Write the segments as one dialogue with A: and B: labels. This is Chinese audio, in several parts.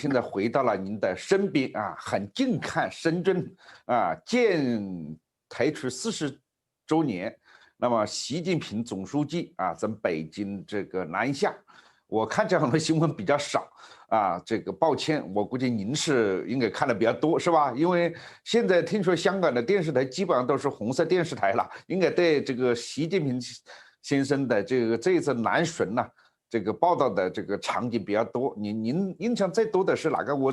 A: 现在回到了您的身边啊，很近看深圳啊，台出40周年。那么，习近平总书记啊，在北京这个南下，我看这样的新闻比较少啊。这个抱歉，我估计您是应该看的比较多，是吧？因为现在听说香港的电视台基本上都是红色电视台了，应该对这个习近平先生的这一次南巡呢，这个报道的这个场景比较多。您印象最多的是哪个？我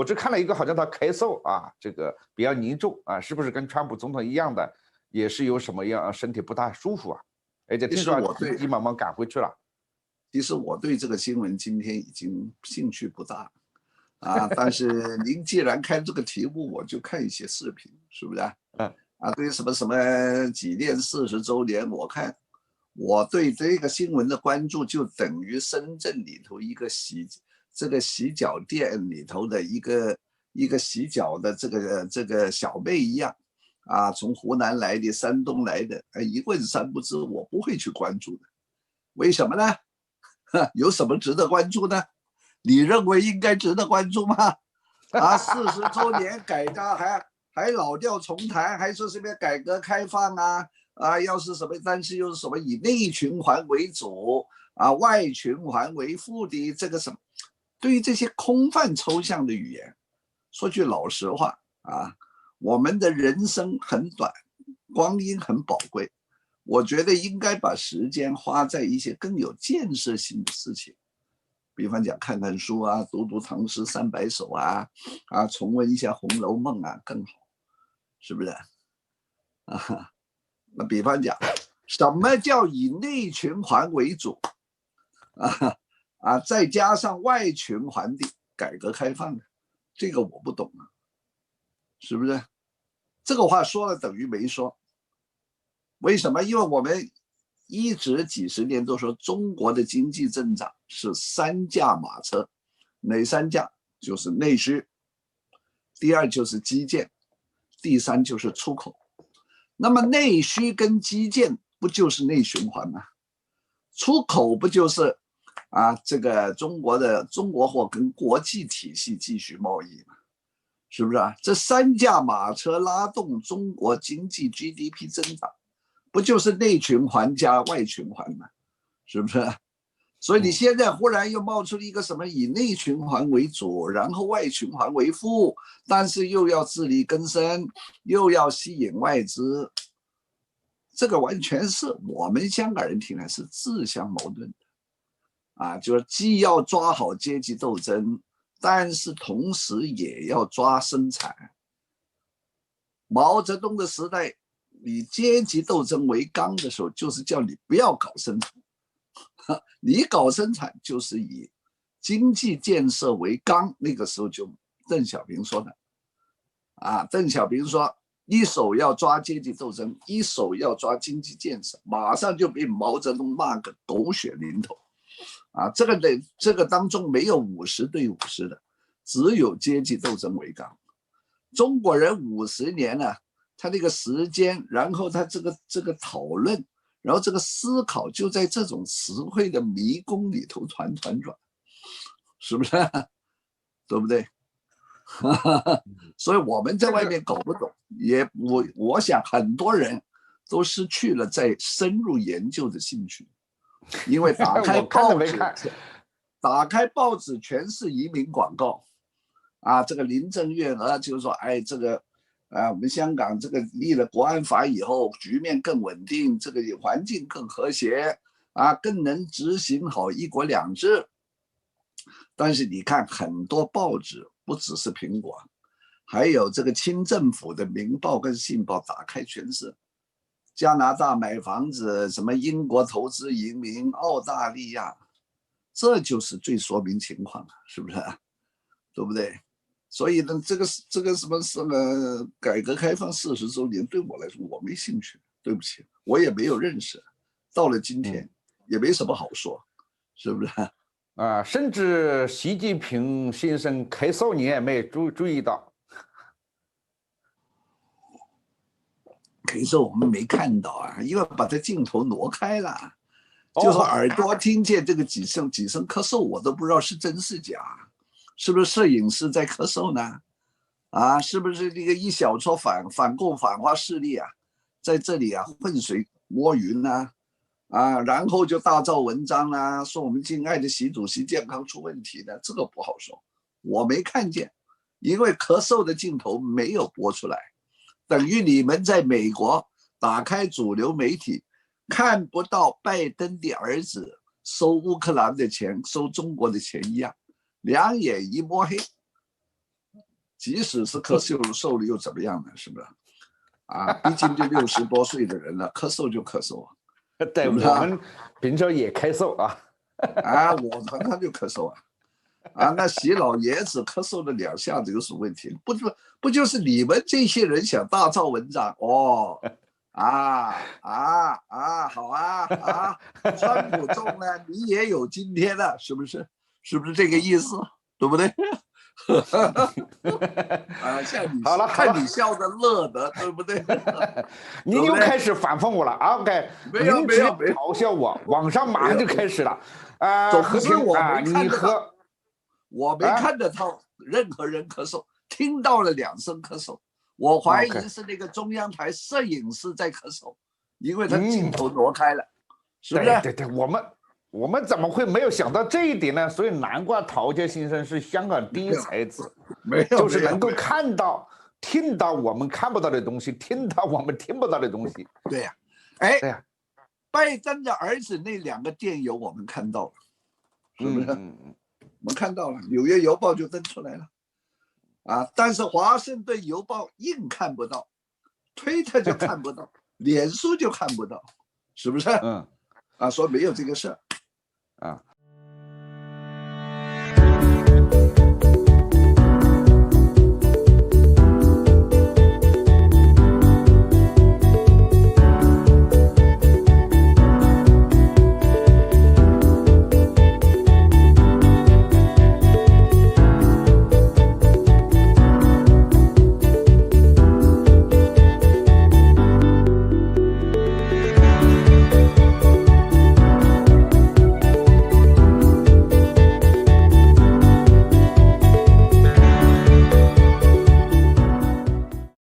A: 只看了一个，好像他咳嗽啊，这个比较凝重啊，是不是跟川普总统一样的？也是有什么样身体不大舒服啊？而且听说急急忙忙赶回去了。
B: 其实我对这个新闻今天已经兴趣不大啊，但是您既然开这个题目，我就看一些视频，是不是啊？对什么纪念40周年，我对这个新闻的关注就等于深圳里头一个洗脚店里头的一个洗脚的这个小妹一样。从湖南来的，山东来的，一问三不知，我不会去关注的。为什么呢？有什么值得关注呢？你认为应该值得关注吗？40周年改革还老调重弹，还说什么改革开放要是什么，但是又是什么以内循环为主外循环为副的这个什么？对于这些空泛抽象的语言，说句老实话我们的人生很短，光阴很宝贵，我觉得应该把时间花在一些更有建设性的事情，比方讲看看书读读唐诗300首重温一下《红楼梦》更好，是不是那比方讲，什么叫以内循环为主再加上外循环的改革开放的，这个我不懂是不是？这个话说了等于没说。为什么？因为我们一直几十年都说中国的经济增长是3驾马车，哪3驾？就是内需，第二就是基建，第三就是出口。那么内需跟基建不就是内循环吗？出口不就是这个中国货跟国际体系继续贸易吗？是不是这3驾马车拉动中国经济 GDP 增长，不就是内循环加外循环吗？是不是？所以你现在忽然又冒出了一个什么以内循环为主，然后外循环为辅，但是又要自力更生，又要吸引外资，这个完全是我们香港人听来是自相矛盾的就是既要抓好阶级斗争，但是同时也要抓生产。毛泽东的时代，以阶级斗争为纲的时候，就是叫你不要搞生产，你搞生产就是以经济建设为纲。那个时候就邓小平说的邓小平说一手要抓阶级斗争，一手要抓经济建设，马上就被毛泽东骂个狗血淋头这个当中没有50对50的，只有阶级斗争为纲。中国人50年他那个时间，然后他这个讨论，然后这个思考就在这种词汇的迷宫里头团团转，是不是？对不对？所以我们在外面搞不懂，我想很多人都失去了在深入研究的兴趣，因为打开报纸全是移民广告这个林郑月娥就说这个我们香港这个立了国安法以后，局面更稳定，这个环境更和谐更能执行好1国2制。但是你看很多报纸，不只是苹果，还有这个清政府的《明报》跟《信报》，打开全是加拿大买房子，什么英国投资移民，澳大利亚，这就是最说明情况是不是对不对？所以呢，这个什么改革开放40周年，对我来说我没兴趣，对不起，我也没有认识，到了今天也没什么好说，是不是
A: 甚至习近平先生咳嗽你也没注意到。
B: 咳嗽我们没看到因为把这镜头挪开了，就说耳朵听见这个几声咳嗽，我都不知道是真是假。是不是摄影师在咳嗽呢？啊，是不是这个一小撮反共反华势力啊，在这里啊浑水摸鱼呢？啊，然后就大造文章啦，说我们敬爱的习主席健康出问题呢，这个不好说，我没看见，因为咳嗽的镜头没有播出来，等于你们在美国打开主流媒体，看不到拜登的儿子收乌克兰的钱、收中国的钱一样，两眼一摸黑。即使是咳嗽了又怎么样呢？是不是？啊，毕竟就60多岁的人了，咳嗽就咳嗽啊。
A: 对，我们平时也咳嗽啊。
B: 啊，我常常就咳嗽啊。啊，那习老爷子咳嗽了2下子有什么问题？不就是你们这些人想大造文章哦？好啊，川普中了，你也有今天了，是不是？是不是这个意思？对不对？啊，像你
A: 好了，
B: 看你笑的乐的，对不对？
A: 您又开始反讽我了啊 ？OK，
B: 没有
A: 嘲笑我，网上马上就开始了。
B: 总之我
A: 啊，你和
B: 我没看得到任何人咳嗽，听到了2声咳嗽，我怀疑是那个中央台摄影师在咳嗽，因为他镜头挪开了，是不是？
A: 对，我们怎么会没有想到这一点呢？所以难怪陶杰先生是香港第一才子，就是能够看到、听到我们看不到的东西，听到我们听不到的东西。
B: 对呀，哎，拜登的儿子那2个电邮我们看到了，是不是？我们看到了，《纽约邮报》就登出来了，啊，但是《华盛顿邮报》硬看不到，推特就看不到，脸书就看不到，是不是？啊，说没有这个事儿。
A: 啊，